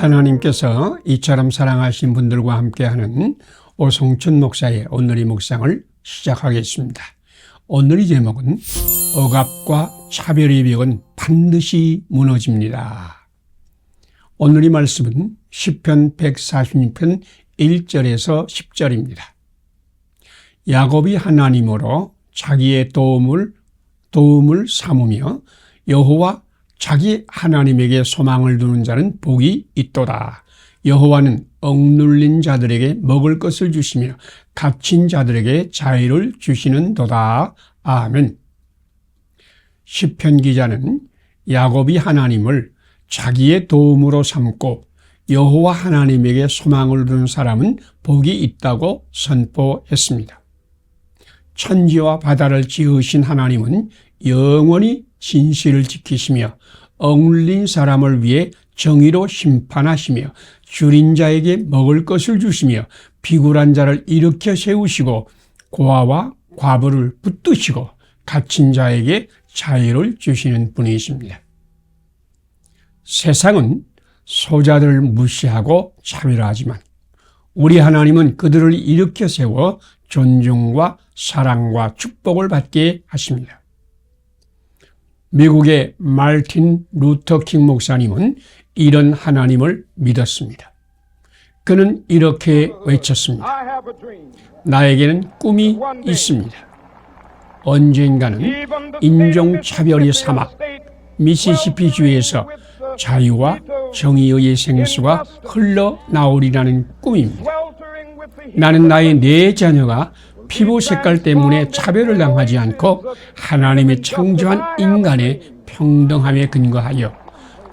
하나님께서 이처럼 사랑하신 분들과 함께하는 오성춘 목사의 오늘의 묵상을 시작하겠습니다. 오늘의 제목은 억압과 차별의 벽은 반드시 무너집니다. 오늘의 말씀은 시편 146편 1절에서 10절입니다. 야곱이 하나님으로 자기의 도움을 삼으며 여호와 자기 하나님에게 소망을 두는 자는 복이 있도다. 여호와는 억눌린 자들에게 먹을 것을 주시며 갇힌 자들에게 자유를 주시는도다. 아멘. 시편 기자는 야곱이 하나님을 자기의 도움으로 삼고 여호와 하나님에게 소망을 두는 사람은 복이 있다고 선포했습니다. 천지와 바다를 지으신 하나님은 영원히 진실을 지키시며 억눌린 사람을 위해 정의로 심판하시며 줄인 자에게 먹을 것을 주시며 비굴한 자를 일으켜 세우시고 고아와 과부를 붙드시고 갇힌 자에게 자유를 주시는 분이십니다. 세상은 소자들을 무시하고 차별하지만 우리 하나님은 그들을 일으켜 세워 존중과 사랑과 축복을 받게 하십니다. 미국의 마르틴 루터 킹 목사님은 이런 하나님을 믿었습니다. 그는 이렇게 외쳤습니다. 나에게는 꿈이 있습니다. 언젠가는 인종차별의 사막 미시시피주에서 자유와 정의의 생수가 흘러나오리라는 꿈입니다. 나는 나의 네 자녀가 피부 색깔 때문에 차별을 당하지 않고 하나님의 창조한 인간의 평등함에 근거하여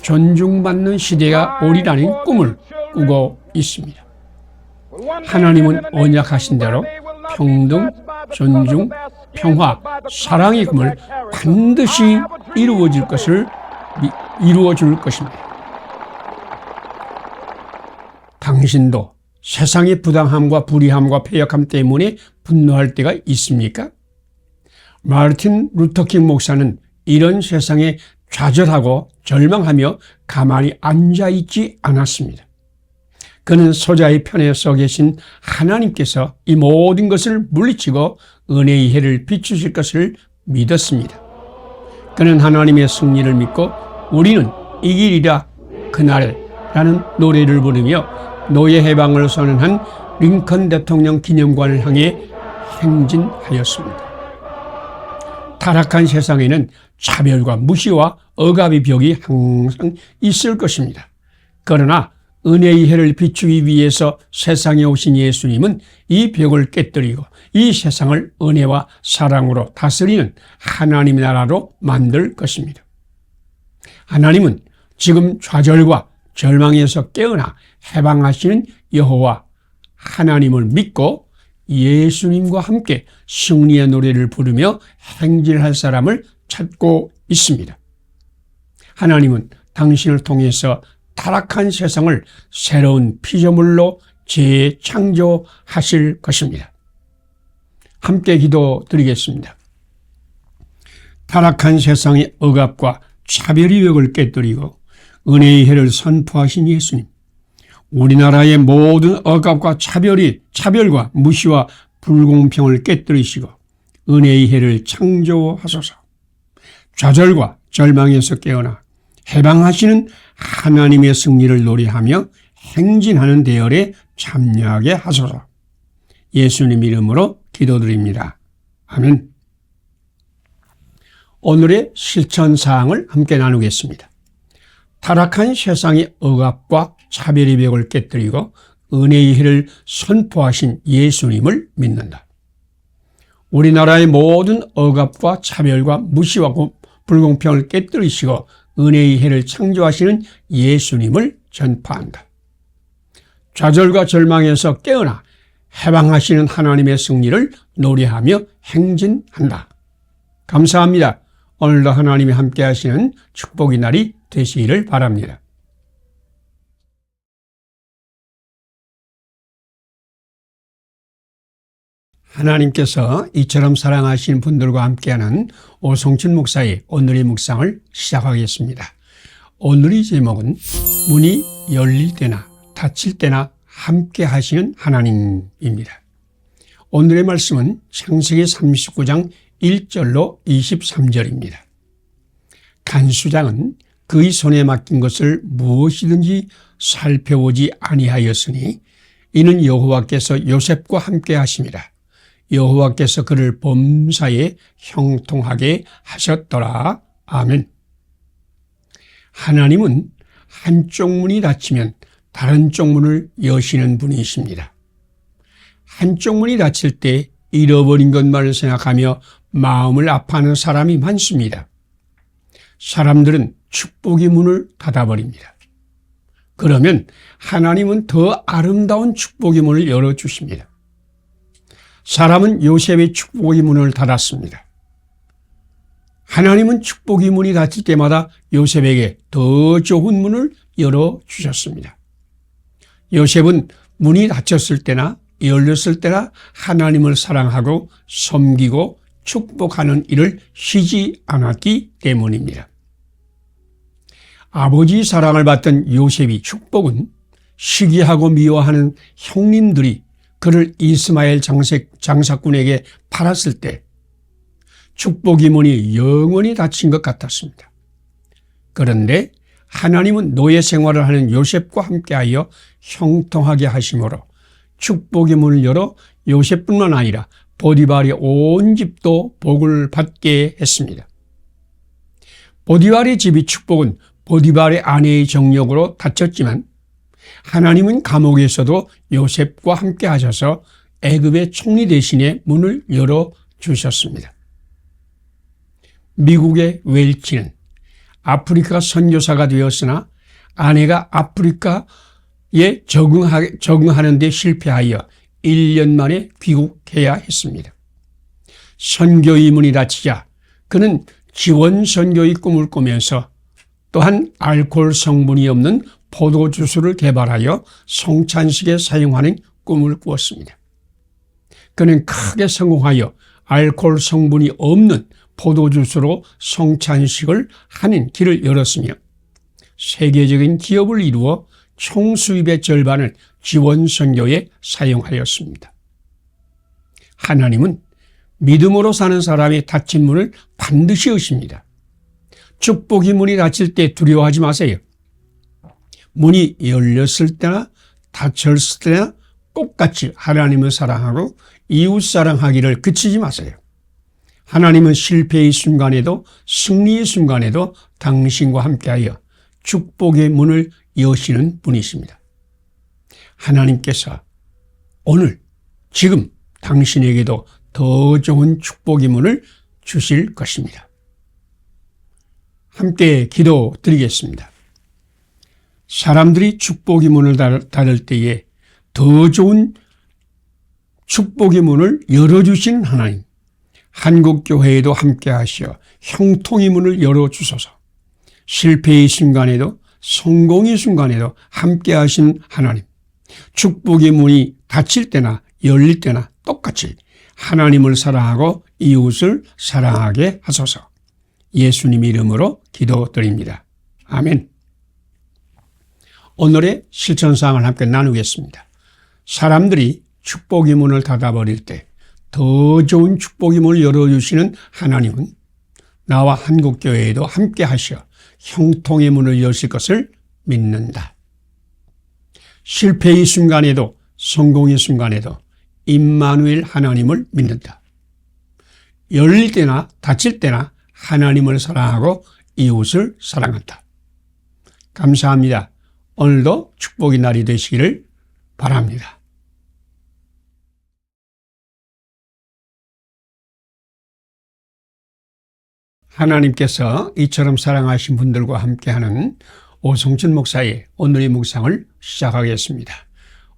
존중받는 시대가 오리라는 꿈을 꾸고 있습니다. 하나님은 언약하신 대로 평등, 존중, 평화, 사랑의 꿈을 반드시 이루어줄 것입니다. 당신도 세상의 부당함과 불의함과 패역함 때문에 분노할 때가 있습니까? 마르틴 루터킹 목사는 이런 세상에 좌절하고 절망하며 가만히 앉아있지 않았습니다. 그는 소자의 편에 서 계신 하나님께서 이 모든 것을 물리치고 은혜의 해를 비추실 것을 믿었습니다. 그는 하나님의 승리를 믿고 우리는 이기리라 그날에 라는 노래를 부르며 노예 해방을 선언한 링컨 대통령 기념관을 향해 행진하였습니다. 타락한 세상에는 차별과 무시와 억압의 벽이 항상 있을 것입니다. 그러나 은혜의 해를 비추기 위해서 세상에 오신 예수님은 이 벽을 깨뜨리고 이 세상을 은혜와 사랑으로 다스리는 하나님의 나라로 만들 것입니다. 하나님은 지금 좌절과 절망에서 깨어나 해방하시는 여호와 하나님을 믿고 예수님과 함께 승리의 노래를 부르며 행진할 사람을 찾고 있습니다. 하나님은 당신을 통해서 타락한 세상을 새로운 피조물로 재창조하실 것입니다. 함께 기도드리겠습니다. 타락한 세상의 억압과 차별의 벽을 깨뜨리고 은혜의 해를 선포하신 예수님, 우리나라의 모든 억압과 차별과 무시와 불공평을 깨뜨리시고 은혜의 해를 창조하소서. 좌절과 절망에서 깨어나 해방하시는 하나님의 승리를 노래하며 행진하는 대열에 참여하게 하소서. 예수님 이름으로 기도드립니다. 아멘. 오늘의 실천사항을 함께 나누겠습니다. 타락한 세상의 억압과 차별의 벽을 깨뜨리고 은혜의 해를 선포하신 예수님을 믿는다. 우리나라의 모든 억압과 차별과 무시와 불공평을 깨뜨리시고 은혜의 해를 창조하시는 예수님을 전파한다. 좌절과 절망에서 깨어나 해방하시는 하나님의 승리를 노래하며 행진한다. 감사합니다. 오늘도 하나님이 함께 하시는 축복의 날이 되시기를 바랍니다. 하나님께서 이처럼 사랑하신 분들과 함께하는 오성춘 목사의 오늘의 묵상을 시작하겠습니다. 오늘의 제목은 문이 열릴 때나 닫힐 때나 함께 하시는 하나님입니다. 오늘의 말씀은 창세기 39장 1절로 23절입니다. 간수장은 그의 손에 맡긴 것을 무엇이든지 살펴보지 아니하였으니 이는 여호와께서 요셉과 함께 하심이라. 여호와께서 그를 범사에 형통하게 하셨더라. 아멘. 하나님은 한쪽 문이 닫히면 다른 쪽 문을 여시는 분이십니다. 한쪽 문이 닫힐 때 잃어버린 것만을 생각하며 마음을 아파하는 사람이 많습니다. 사람들은 축복의 문을 닫아버립니다. 그러면 하나님은 더 아름다운 축복의 문을 열어주십니다. 사람은 요셉의 축복의 문을 닫았습니다. 하나님은 축복의 문이 닫힐 때마다 요셉에게 더 좋은 문을 열어주셨습니다. 요셉은 문이 닫혔을 때나 열렸을 때나 하나님을 사랑하고 섬기고 축복하는 일을 쉬지 않았기 때문입니다. 아버지의 사랑을 받던 요셉의 축복은 시기하고 미워하는 형님들이 그를 이스마엘 장사꾼에게 팔았을 때 축복의 문이 영원히 닫힌 것 같았습니다. 그런데 하나님은 노예 생활을 하는 요셉과 함께하여 형통하게 하심으로 축복의 문을 열어 요셉뿐만 아니라 보디발의 온 집도 복을 받게 했습니다. 보디발의 집의 축복은 보디발의 아내의 정력으로 닫혔지만 하나님은 감옥에서도 요셉과 함께 하셔서 애굽의 총리 대신에 문을 열어주셨습니다. 미국의 웰치는 아프리카 선교사가 되었으나 아내가 아프리카에 적응하는 데 실패하여 1년 만에 귀국해야 했습니다. 선교의 문이 닫히자 그는 지원 선교의 꿈을 꾸면서 또한 알코올 성분이 없는 포도주스를 개발하여 성찬식에 사용하는 꿈을 꾸었습니다. 그는 크게 성공하여 알코올 성분이 없는 포도주스로 성찬식을 하는 길을 열었으며 세계적인 기업을 이루어 총 수입의 절반을 지원 선교에 사용하였습니다. 하나님은 믿음으로 사는 사람의 닫힌 문을 반드시 여십니다. 축복의 문이 닫힐 때 두려워하지 마세요. 문이 열렸을 때나 닫혔을 때나 똑같이 하나님을 사랑하고 이웃 사랑하기를 그치지 마세요. 하나님은 실패의 순간에도 승리의 순간에도 당신과 함께하여 축복의 문을 여시는 분이십니다. 하나님께서 오늘 지금 당신에게도 더 좋은 축복의 문을 주실 것입니다. 함께 기도드리겠습니다. 사람들이 축복의 문을 닫을 때에 더 좋은 축복의 문을 열어주시는 하나님, 한국교회에도 함께 하시어 형통의 문을 열어주소서. 실패의 순간에도 성공의 순간에도 함께 하시는 하나님, 축복의 문이 닫힐 때나 열릴 때나 똑같이 하나님을 사랑하고 이웃을 사랑하게 하소서. 예수님 이름으로 기도드립니다. 아멘. 오늘의 실천사항을 함께 나누겠습니다. 사람들이 축복의 문을 닫아버릴 때 더 좋은 축복의 문을 열어주시는 하나님은 나와 한국교회에도 함께 하셔 형통의 문을 여실 것을 믿는다. 실패의 순간에도 성공의 순간에도 임마누엘 하나님을 믿는다. 열릴 때나 닫힐 때나 하나님을 사랑하고 이웃을 사랑한다. 감사합니다. 오늘도 축복의 날이 되시기를 바랍니다. 하나님께서 이처럼 사랑하신 분들과 함께하는 오성춘 목사의 오늘의 묵상을 시작하겠습니다.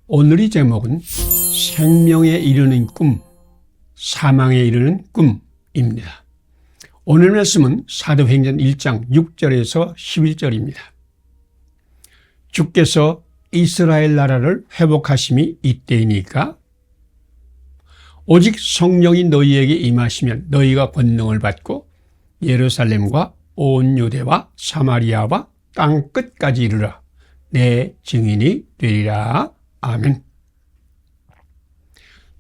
오늘의 제목은 생명에 이르는 꿈, 사망에 이르는 꿈입니다. 오늘 말씀은 사도행전 1장 6절에서 11절입니다. 주께서 이스라엘 나라를 회복하심이 이때이니까 오직 성령이 너희에게 임하시면 너희가 권능을 받고 예루살렘과 온 유대와 사마리아와 땅 끝까지 이르러 내 증인이 되리라. 아멘.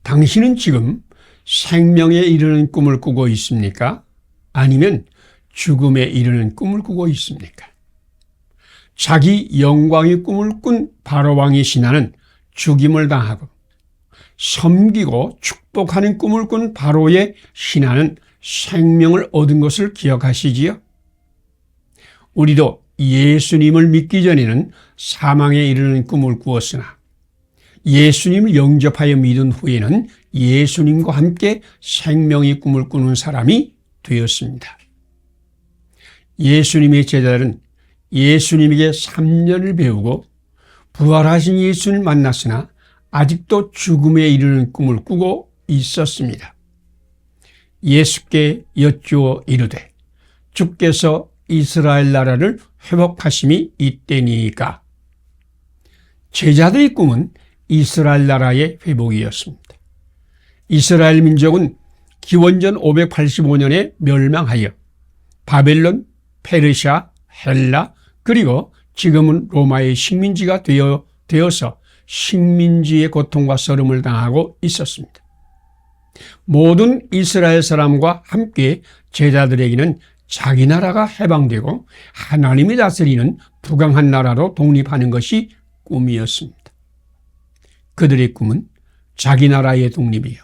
당신은 지금 생명에 이르는 꿈을 꾸고 있습니까? 아니면 죽음에 이르는 꿈을 꾸고 있습니까? 자기 영광의 꿈을 꾼 바로왕의 신하는 죽임을 당하고 섬기고 축복하는 꿈을 꾼 바로의 신하는 생명을 얻은 것을 기억하시지요? 우리도 예수님을 믿기 전에는 사망에 이르는 꿈을 꾸었으나 예수님을 영접하여 믿은 후에는 예수님과 함께 생명의 꿈을 꾸는 사람이 되었습니다. 예수님의 제자들은 예수님에게 3년을 배우고 부활하신 예수를 만났으나 아직도 죽음에 이르는 꿈을 꾸고 있었습니다. 예수께 여쭈어 이르되 주께서 이스라엘 나라를 회복하심이 이때니까. 제자들의 꿈은 이스라엘 나라의 회복이었습니다. 이스라엘 민족은 기원전 585년에 멸망하여 바벨론, 페르시아, 헬라 그리고 지금은 로마의 식민지가 되어서 식민지의 고통과 서름을 당하고 있었습니다. 모든 이스라엘 사람과 함께 제자들에게는 자기 나라가 해방되고 하나님이 다스리는 부강한 나라로 독립하는 것이 꿈이었습니다. 그들의 꿈은 자기 나라의 독립이요,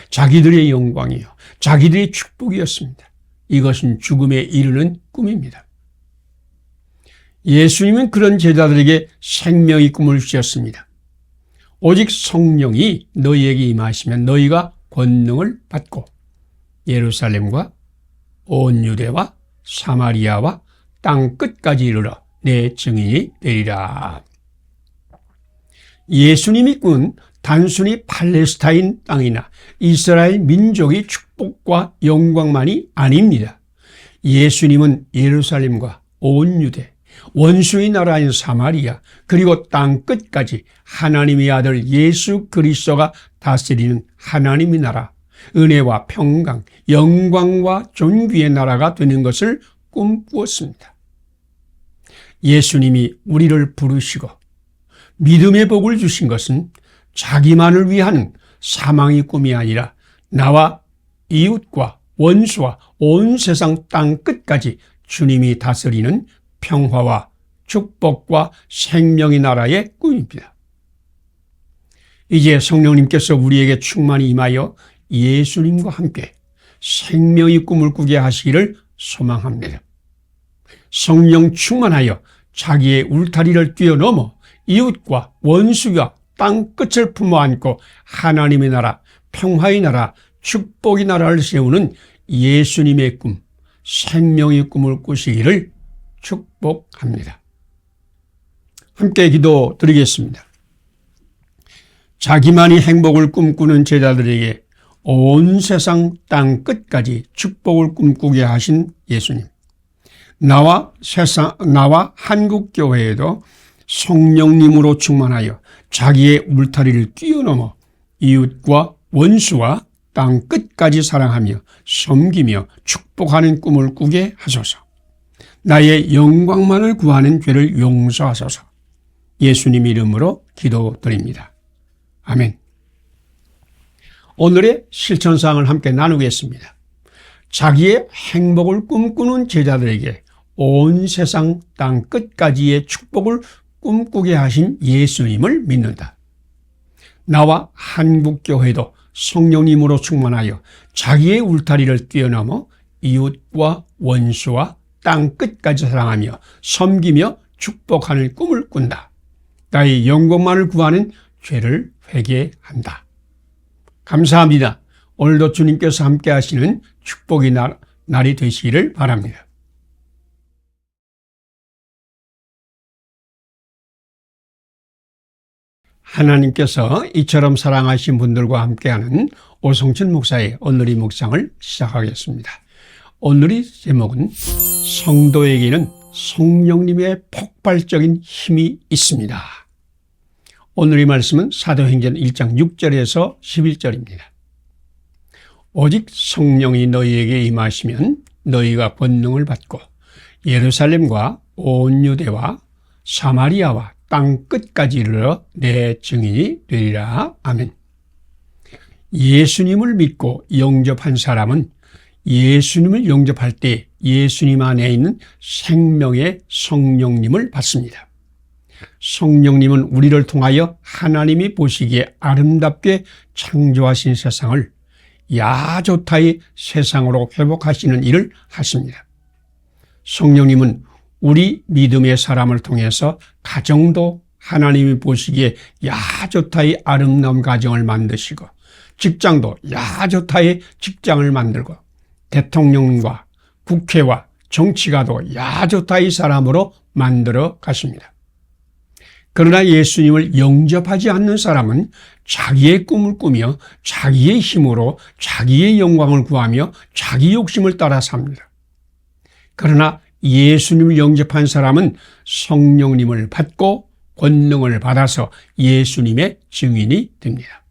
자기들의 영광이요, 자기들의 축복이었습니다. 이것은 죽음에 이르는 꿈입니다. 예수님은 그런 제자들에게 생명의 꿈을 주셨습니다. 오직 성령이 너희에게 임하시면 너희가 권능을 받고 예루살렘과 온 유대와 사마리아와 땅 끝까지 이르러 내 증인이 되리라. 예수님이 꾼 단순히 팔레스타인 땅이나 이스라엘 민족의 축복과 영광만이 아닙니다. 예수님은 예루살렘과 온 유대, 원수의 나라인 사마리아, 그리고 땅 끝까지 하나님의 아들 예수 그리스도가 다스리는 하나님의 나라, 은혜와 평강, 영광과 존귀의 나라가 되는 것을 꿈꾸었습니다. 예수님이 우리를 부르시고 믿음의 복을 주신 것은 자기만을 위한 사망의 꿈이 아니라 나와 이웃과 원수와 온 세상 땅 끝까지 주님이 다스리는 평화와 축복과 생명의 나라의 꿈입니다. 이제 성령님께서 우리에게 충만히 임하여 예수님과 함께 생명의 꿈을 꾸게 하시기를 소망합니다. 성령 충만하여 자기의 울타리를 뛰어넘어 이웃과 원수와 땅 끝을 품어 안고 하나님의 나라, 평화의 나라, 축복의 나라를 세우는 예수님의 꿈, 생명의 꿈을 꾸시기를 축복합니다. 함께 기도 드리겠습니다. 자기만이 행복을 꿈꾸는 제자들에게 온 세상 땅 끝까지 축복을 꿈꾸게 하신 예수님. 나와 한국교회에도 성령님으로 충만하여 자기의 울타리를 뛰어넘어 이웃과 원수와 땅 끝까지 사랑하며 섬기며 축복하는 꿈을 꾸게 하소서. 나의 영광만을 구하는 죄를 용서하소서. 예수님 이름으로 기도드립니다. 아멘. 오늘의 실천사항을 함께 나누겠습니다. 자기의 행복을 꿈꾸는 제자들에게 온 세상 땅 끝까지의 축복을 꿈꾸게 하신 예수님을 믿는다. 나와 한국교회도 성령님으로 충만하여 자기의 울타리를 뛰어넘어 이웃과 원수와 땅 끝까지 사랑하며 섬기며 축복하는 꿈을 꾼다. 나의 영광만을 구하는 죄를 회개한다. 감사합니다. 오늘도 주님께서 함께 하시는 축복의 날이 되시기를 바랍니다. 하나님께서 이처럼 사랑하신 분들과 함께하는 오성천 목사의 오늘의 묵상을 시작하겠습니다. 오늘의 제목은 성도에게는 성령님의 폭발적인 힘이 있습니다. 오늘의 말씀은 사도행전 1장 6절에서 11절입니다. 오직 성령이 너희에게 임하시면 너희가 권능을 받고 예루살렘과 온 유대와 사마리아와 땅 끝까지 이르러 내 증인이 되리라. 아멘. 예수님을 믿고 영접한 사람은 예수님을 영접할 때 예수님 안에 있는 생명의 성령님을 받습니다. 성령님은 우리를 통하여 하나님이 보시기에 아름답게 창조하신 세상을 야조타의 세상으로 회복하시는 일을 하십니다. 성령님은 우리 믿음의 사람을 통해서 가정도 하나님이 보시기에 야조타의 아름다운 가정을 만드시고, 직장도 야조타의 직장을 만들고, 대통령과 국회와 정치가도 야조타의 사람으로 만들어 가십니다. 그러나 예수님을 영접하지 않는 사람은 자기의 꿈을 꾸며 자기의 힘으로 자기의 영광을 구하며 자기 욕심을 따라 삽니다. 그러나 예수님을 영접한 사람은 성령님을 받고 권능을 받아서 예수님의 증인이 됩니다.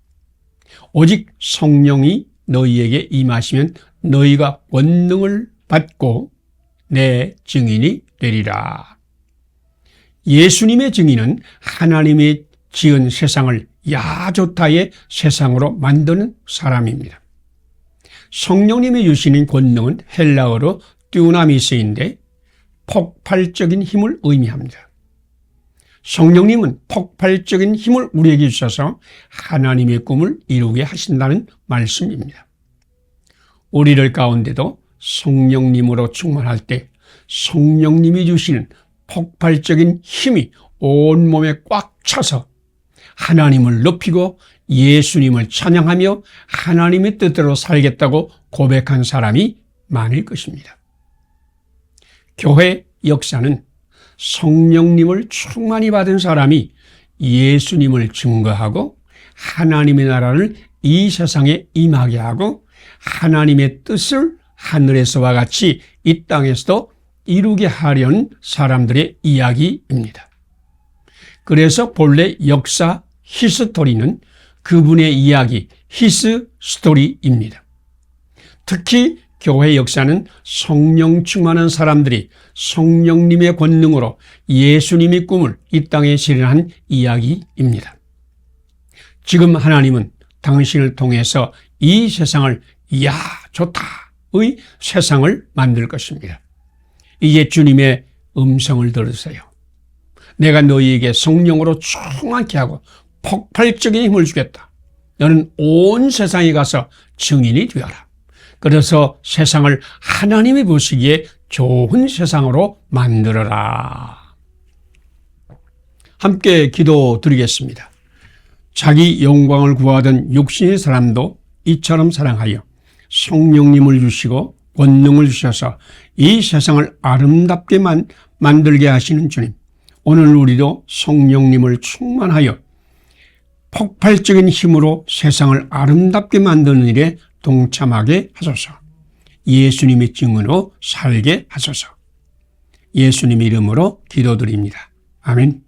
오직 성령이 너희에게 임하시면 너희가 권능을 받고 내 증인이 되리라. 예수님의 증인은 하나님이 지은 세상을 야조타의 세상으로 만드는 사람입니다. 성령님이 주시는 권능은 헬라어로 듀나미스인데 폭발적인 힘을 의미합니다. 성령님은 폭발적인 힘을 우리에게 주셔서 하나님의 꿈을 이루게 하신다는 말씀입니다. 우리를 가운데도 성령님으로 충만할 때 성령님이 주시는 폭발적인 힘이 온몸에 꽉 차서 하나님을 높이고 예수님을 찬양하며 하나님의 뜻대로 살겠다고 고백한 사람이 많을 것입니다. 교회 역사는 성령님을 충만히 받은 사람이 예수님을 증거하고 하나님의 나라를 이 세상에 임하게 하고 하나님의 뜻을 하늘에서와 같이 이 땅에서도 이루게 하려는 사람들의 이야기입니다. 그래서 본래 역사 히스토리는 그분의 이야기 히스스토리입니다. 특히 교회 역사는 성령 충만한 사람들이 성령님의 권능으로 예수님의 꿈을 이 땅에 실현한 이야기입니다. 지금 하나님은 당신을 통해서 이 세상을 이야 좋다의 세상을 만들 것입니다. 이제 주님의 음성을 들으세요. 내가 너희에게 성령으로 충만케 하고 폭발적인 힘을 주겠다. 너는 온 세상에 가서 증인이 되어라. 그래서 세상을 하나님이 보시기에 좋은 세상으로 만들어라. 함께 기도드리겠습니다. 자기 영광을 구하던 육신의 사람도 이처럼 사랑하여 성령님을 주시고 권능을 주셔서 이 세상을 아름답게 만들게 하시는 주님, 오늘 우리도 성령님을 충만하여 폭발적인 힘으로 세상을 아름답게 만드는 일에 동참하게 하소서. 예수님의 증언으로 살게 하소서. 예수님 이름으로 기도드립니다. 아멘.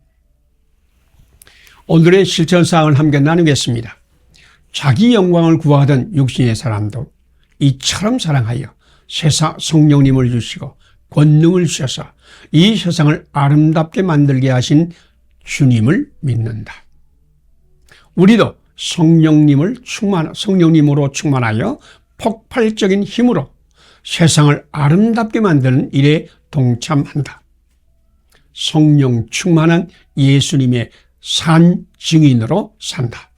오늘의 실천사항을 함께 나누겠습니다. 자기 영광을 구하던 육신의 사람도 이처럼 사랑하여 세상 성령님을 주시고 권능을 주셔서 이 세상을 아름답게 만들게 하신 주님을 믿는다. 우리도 성령님으로 충만하여 폭발적인 힘으로 세상을 아름답게 만드는 일에 동참한다. 성령 충만한 예수님의 산 증인으로 산다.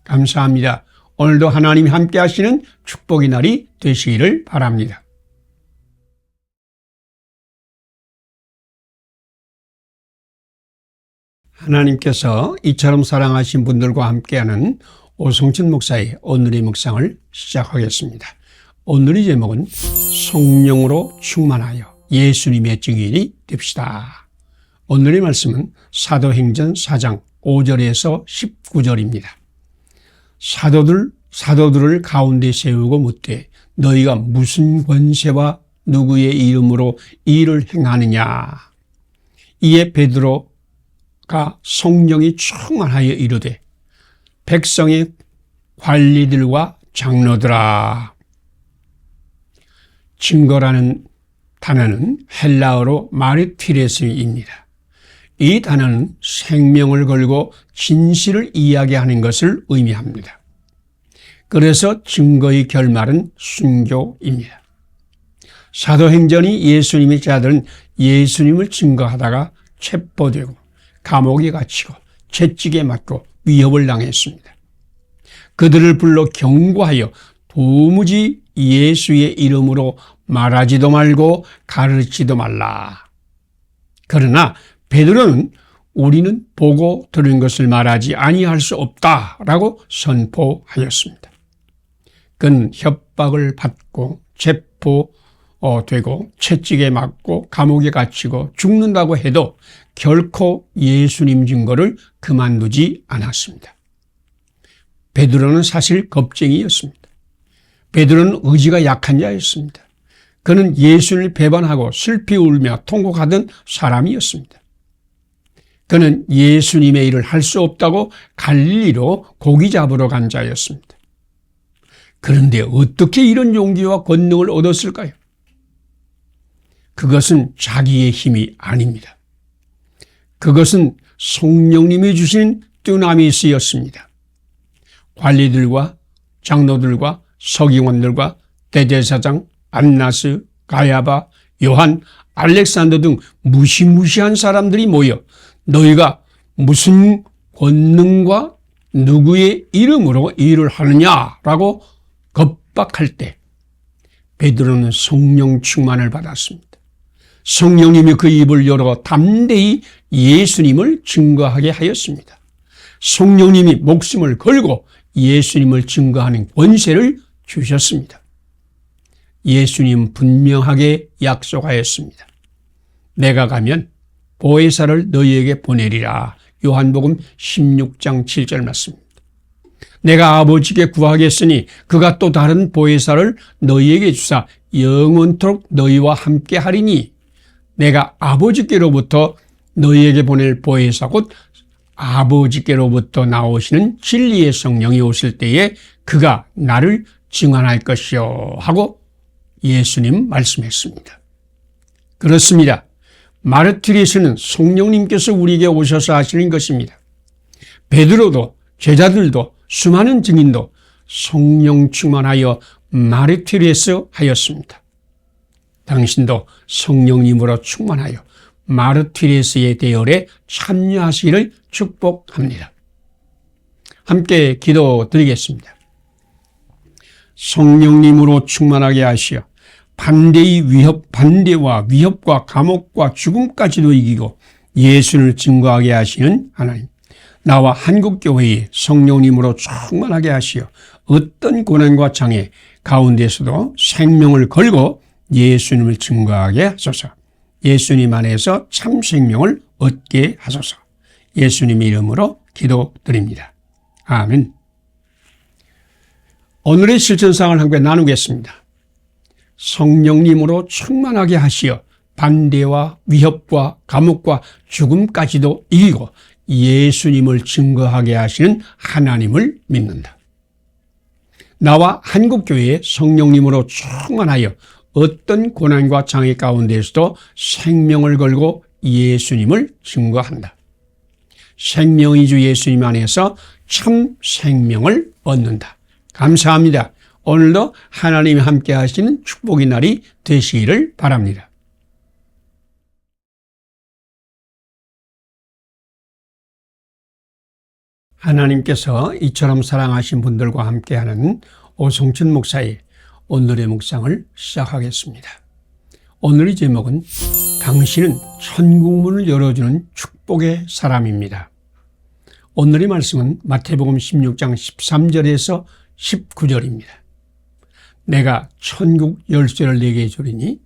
감사합니다. 오늘도 하나님이 함께 하시는 축복의 날이 되시기를 바랍니다. 하나님께서 이처럼 사랑하신 분들과 함께하는 오성천 목사의 오늘의 묵상을 시작하겠습니다. 오늘의 제목은 성령으로 충만하여 예수님의 증인이 됩시다. 오늘의 말씀은 사도행전 4장 5절에서 19절입니다. 사도들을 가운데 세우고 묻되 너희가 무슨 권세와 누구의 이름으로 이 일을 행하느냐. 이에 베드로가 성령이 충만하여 이르되 백성의 관리들과 장로들아. 증거라는 단어는 헬라어로 마르티레스입니다. 이 단어는 생명을 걸고 진실을 이야기하는 것을 의미합니다. 그래서 증거의 결말은 순교입니다. 사도행전이 예수님의 제자들은 예수님을 증거하다가 체포되고 감옥에 갇히고 채찍에 맞고 위협을 당했습니다. 그들을 불러 경고하여 도무지 예수의 이름으로 말하지도 말고 가르치도 말라. 그러나 베드로는 우리는 보고 들은 것을 말하지 아니할 수 없다라고 선포하였습니다. 그는 협박을 받고 체포되고 채찍에 맞고 감옥에 갇히고 죽는다고 해도 결코 예수님 증거를 그만두지 않았습니다. 베드로는 사실 겁쟁이였습니다. 베드로는 의지가 약한 자였습니다. 그는 예수를 배반하고 슬피 울며 통곡하던 사람이었습니다. 그는 예수님의 일을 할 수 없다고 갈릴리로 고기 잡으러 간 자였습니다. 그런데 어떻게 이런 용기와 권능을 얻었을까요? 그것은 자기의 힘이 아닙니다. 그것은 성령님이 주신 듀나미스였습니다. 관리들과 장로들과 서기관들과 대제사장, 안나스, 가야바, 요한, 알렉산더 등 무시무시한 사람들이 모여 너희가 무슨 권능과 누구의 이름으로 일을 하느냐라고 겁박할 때 베드로는 성령 충만을 받았습니다. 성령님이 그 입을 열어 담대히 예수님을 증거하게 하였습니다. 성령님이 목숨을 걸고 예수님을 증거하는 권세를 주셨습니다. 예수님 분명하게 약속하였습니다. 내가 가면 보혜사를 너희에게 보내리라. 요한복음 16장 7절 말씀입니다. 내가 아버지께 구하겠으니 그가 또 다른 보혜사를 너희에게 주사 영원토록 너희와 함께 하리니 내가 아버지께로부터 너희에게 보낼 보혜사 곧 아버지께로부터 나오시는 진리의 성령이 오실 때에 그가 나를 증언할 것이요 하고 예수님 말씀했습니다. 그렇습니다. 마르티리스는 성령님께서 우리에게 오셔서 하시는 것입니다. 베드로도 제자들도 수많은 증인도 성령 충만하여 마르티리스 하였습니다. 당신도 성령님으로 충만하여 마르티리스의 대열에 참여하시기를 축복합니다. 함께 기도드리겠습니다. 성령님으로 충만하게 하시어 반대와 위협과 감옥과 죽음까지도 이기고 예수를 증거하게 하시는 하나님, 나와 한국교회에 성령님으로 충만하게 하시어 어떤 고난과 장애 가운데서도 생명을 걸고 예수님을 증거하게 하소서. 예수님 안에서 참 생명을 얻게 하소서. 예수님의 이름으로 기도드립니다. 아멘. 오늘의 실천사항을 함께 나누겠습니다. 성령님으로 충만하게 하시어 반대와 위협과 감옥과 죽음까지도 이기고 예수님을 증거하게 하시는 하나님을 믿는다. 나와 한국교회에 성령님으로 충만하여 어떤 고난과 장애 가운데서도 생명을 걸고 예수님을 증거한다. 생명의 주 예수님 안에서 참 생명을 얻는다. 감사합니다. 오늘도 하나님이 함께 하시는 축복의 날이 되시기를 바랍니다. 하나님께서 이처럼 사랑하신 분들과 함께하는 오성춘 목사의 오늘의 묵상을 시작하겠습니다. 오늘의 제목은 당신은 천국문을 열어주는 축복의 사람입니다. 오늘의 말씀은 마태복음 16장 13절에서 19절입니다. 내가 천국 열쇠를 내게 주리니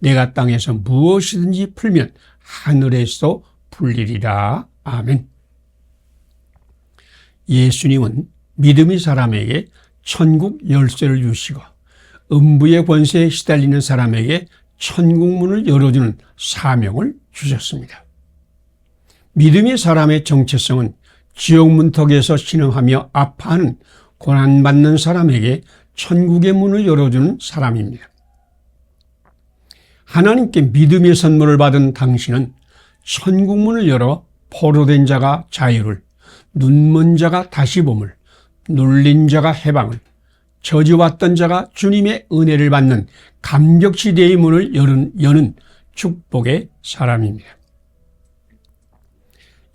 내가 땅에서 무엇이든지 풀면 하늘에서 풀리리라. 아멘. 예수님은 믿음의 사람에게 천국 열쇠를 주시고 음부의 권세에 시달리는 사람에게 천국문을 열어주는 사명을 주셨습니다. 믿음의 사람의 정체성은 지옥 문턱에서 신음하며 아파하는 고난받는 사람에게 천국의 문을 열어주는 사람입니다. 하나님께 믿음의 선물을 받은 당신은 천국문을 열어 포로된 자가 자유를, 눈먼 자가 다시 봄을, 눌린 자가 해방을, 저주받던 자가 주님의 은혜를 받는 감격시대의 문을 여는 축복의 사람입니다.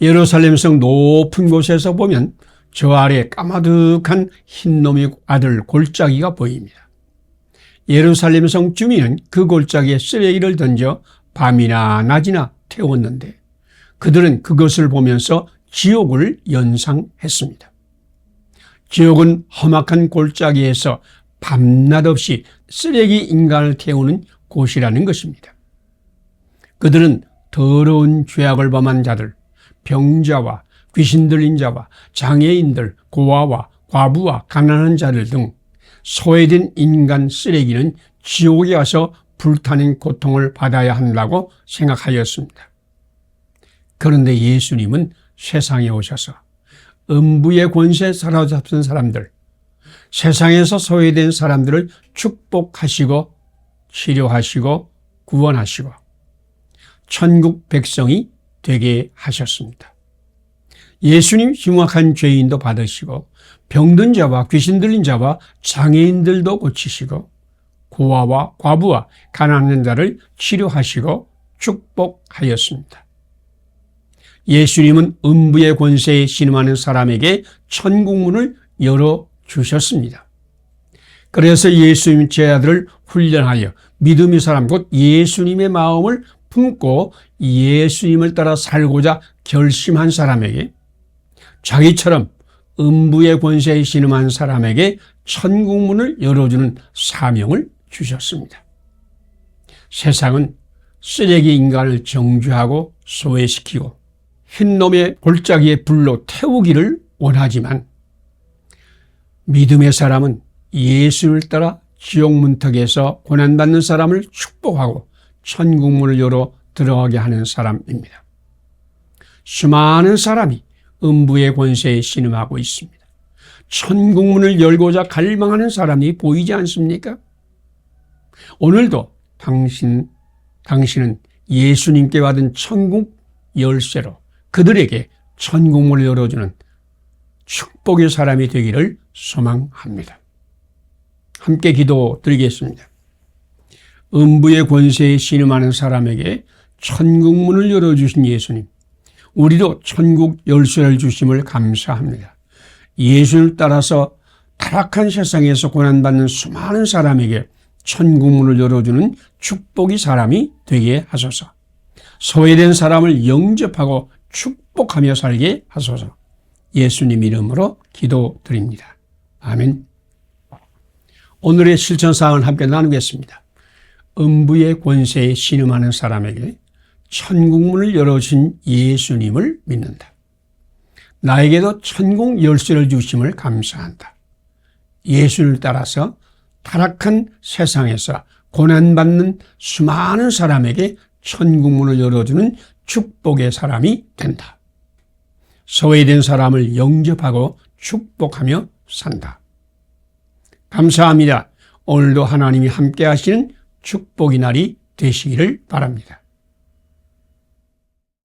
예루살렘 성 높은 곳에서 보면 저 아래 까마득한 흰놈의 아들 골짜기가 보입니다. 예루살렘 성 주민은 그 골짜기에 쓰레기를 던져 밤이나 낮이나 태웠는데 그들은 그것을 보면서 지옥을 연상했습니다. 지옥은 험악한 골짜기에서 밤낮 없이 쓰레기 인간을 태우는 곳이라는 것입니다. 그들은 더러운 죄악을 범한 자들, 병자와 귀신 들린 자와 장애인들, 고아와 과부와 가난한 자들 등 소외된 인간 쓰레기는 지옥에 가서 불타는 고통을 받아야 한다고 생각하였습니다. 그런데 예수님은 세상에 오셔서 음부의 권세에 사로잡힌 사람들, 세상에서 소외된 사람들을 축복하시고 치료하시고 구원하시고 천국 백성이 되게 하셨습니다. 예수님 흉악한 죄인도 받으시고 병든 자와 귀신 들린 자와 장애인들도 고치시고 고아와 과부와 가난한 자를 치료하시고 축복하였습니다. 예수님은 음부의 권세에 신음하는 사람에게 천국문을 열어주셨습니다. 그래서 예수님 제자들을 훈련하여 믿음의 사람 곧 예수님의 마음을 품고 예수님을 따라 살고자 결심한 사람에게 자기처럼 음부의 권세에 신음한 사람에게 천국문을 열어주는 사명을 주셨습니다. 세상은 쓰레기 인간을 정죄하고 소외시키고 흰놈의 골짜기에 불로 태우기를 원하지만 믿음의 사람은 예수를 따라 지옥 문턱에서 고난받는 사람을 축복하고 천국문을 열어 들어가게 하는 사람입니다. 수많은 사람이 음부의 권세에 신음하고 있습니다. 천국문을 열고자 갈망하는 사람이 보이지 않습니까? 오늘도 당신은 예수님께 받은 천국 열쇠로 그들에게 천국문을 열어주는 축복의 사람이 되기를 소망합니다. 함께 기도드리겠습니다. 음부의 권세에 신음하는 사람에게 천국문을 열어주신 예수님, 우리도 천국 열쇠를 주심을 감사합니다. 예수를 따라서 타락한 세상에서 고난받는 수많은 사람에게 천국문을 열어주는 축복의 사람이 되게 하소서. 소외된 사람을 영접하고 축복하며 살게 하소서. 예수님 이름으로 기도드립니다. 아멘. 오늘의 실천사항을 함께 나누겠습니다. 음부의 권세에 신음하는 사람에게 천국문을 열어주신 예수님을 믿는다. 나에게도 천국 열쇠를 주심을 감사한다. 예수를 따라서 타락한 세상에서 고난받는 수많은 사람에게 천국문을 열어주는 축복의 사람이 된다. 소외된 사람을 영접하고 축복하며 산다. 감사합니다. 오늘도 하나님이 함께 하시는 축복의 날이 되시기를 바랍니다.